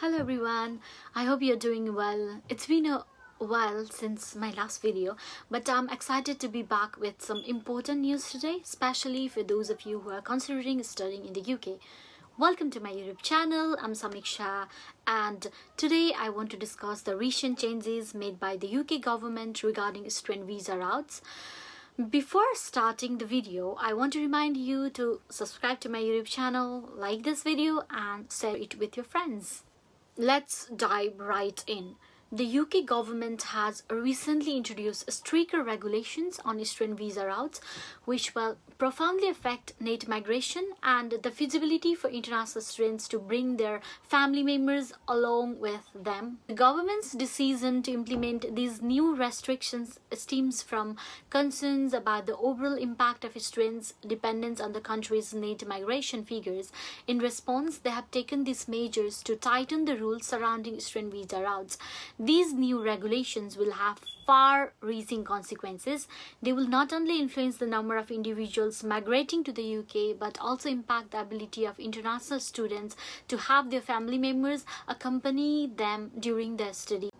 Hello everyone, I hope you're doing well. It's been a while since my last video, but I'm excited to be back with some important news today, especially for those of you who are considering studying in the UK. Welcome to my YouTube channel. I'm Samiksha, and today I want to discuss the recent changes made by the UK government regarding student visa routes. Before starting the video, I want to remind you to subscribe to my YouTube channel, like this video and share it with your friends. Let's dive right in. The UK government has recently introduced stricter regulations on student visa routes, which will profoundly affect net migration and the feasibility for international students to bring their family members along with them. The government's decision to implement these new restrictions stems from concerns about the overall impact of students' dependence on the country's net migration figures. In response, they have taken these measures to tighten the rules surrounding student visa routes. These new regulations will have far-reaching consequences. They will not only influence the number of individuals migrating to the UK, but also impact the ability of international students to have their family members accompany them during their study.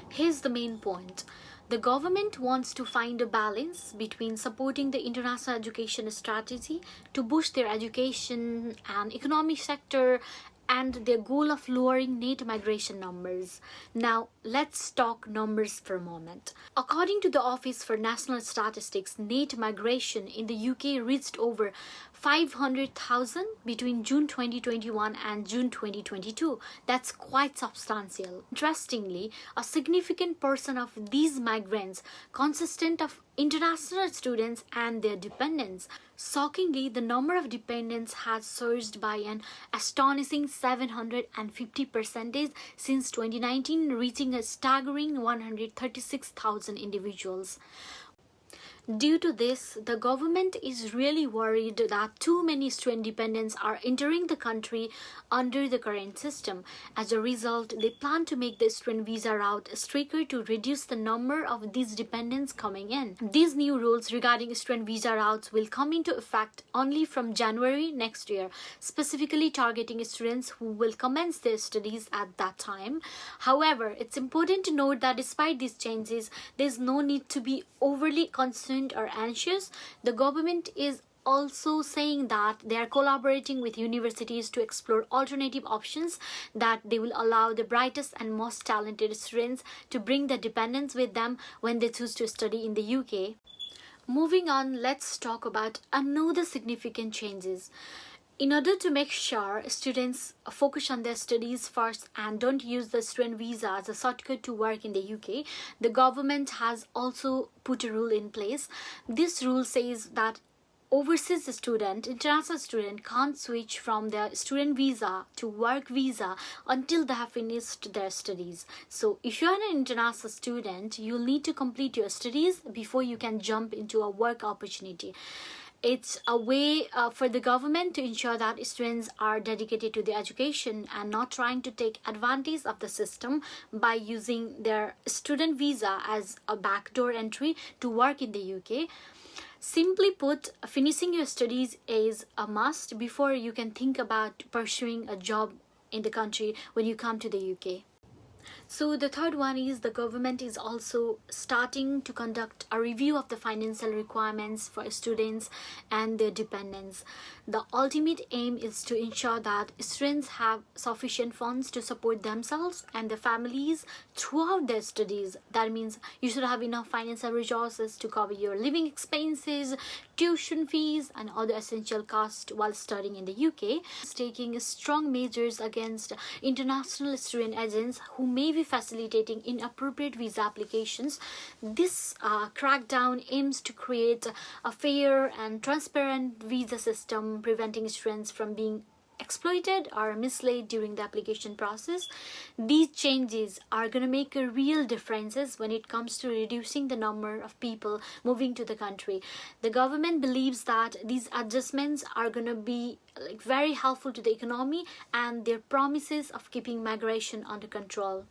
Here's the main point. The government wants to find a balance between supporting the international education strategy to boost their education and economic sector and their goal of lowering net migration numbers. Now, let's talk numbers for a moment. According to the Office for National Statistics, net migration in the UK reached over 500,000 between June 2021 and June 2022. That's quite substantial. Interestingly, a significant portion of these migrants consistent of international students and their dependents. Shockingly, the number of dependents has surged by an astonishing 750% since 2019, reaching a staggering 136,000 individuals. Due to this, the government is really worried that too many student dependents are entering the country under the current system. As a result, they plan to make the student visa route stricter to reduce the number of these dependents coming in. These new rules regarding student visa routes will come into effect only from January next year, specifically targeting students who will commence their studies at that time. However, it's important to note that despite these changes, there's no need to be overly concerned or anxious. The government is also saying that they are collaborating with universities to explore alternative options that they will allow the brightest and most talented students to bring their dependents with them when they choose to study in the UK. Moving on, let's talk about another significant changes. In order to make sure students focus on their studies first and don't use the student visa as a shortcut to work in the UK, the government has also put a rule in place. This rule says that overseas student, international student, can't switch from their student visa to work visa until they have finished their studies. So if you're an international student, you'll need to complete your studies before you can jump into a work opportunity. It's a way for the government to ensure that students are dedicated to the education and not trying to take advantage of the system by using their student visa as a backdoor entry to work in the UK. Simply put, finishing your studies is a must before you can think about pursuing a job in the country when you come to the UK. So the third one is the government is also starting to conduct a review of the financial requirements for students and their dependents. The ultimate aim is to ensure that students have sufficient funds to support themselves and their families throughout their studies. That means you should have enough financial resources to cover your living expenses, tuition fees and other essential costs while studying in the UK. It's taking strong measures against international student agents who may be facilitating inappropriate visa applications. This crackdown aims to create a fair and transparent visa system, preventing students from being exploited or misled during the application process. These changes are going to make a real differences when it comes to reducing the number of people moving to the country. The government believes that these adjustments are going to be very helpful to the economy and their promises of keeping migration under control.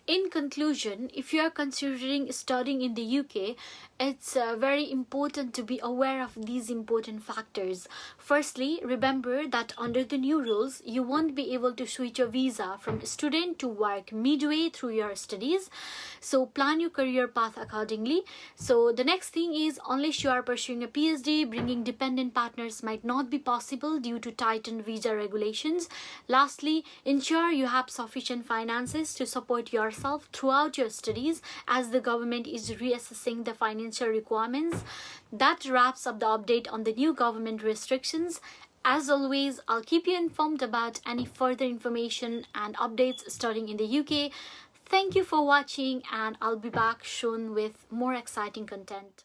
In conclusion, if you are considering studying in the UK, it's very important to be aware of these important factors. Firstly, remember that under the new rules, you won't be able to switch your visa from student to work midway through your studies. So plan your career path accordingly. So the next thing is, unless you are pursuing a PhD, bringing dependent partners might not be possible due to tightened visa regulations. Lastly, ensure you have sufficient finances to support yourself throughout your studies, as the government is reassessing the financial requirements. That wraps up the update on the new government restrictions. As always, I'll keep you informed about any further information and updates studying in the UK. Thank you for watching, and I'll be back soon with more exciting content.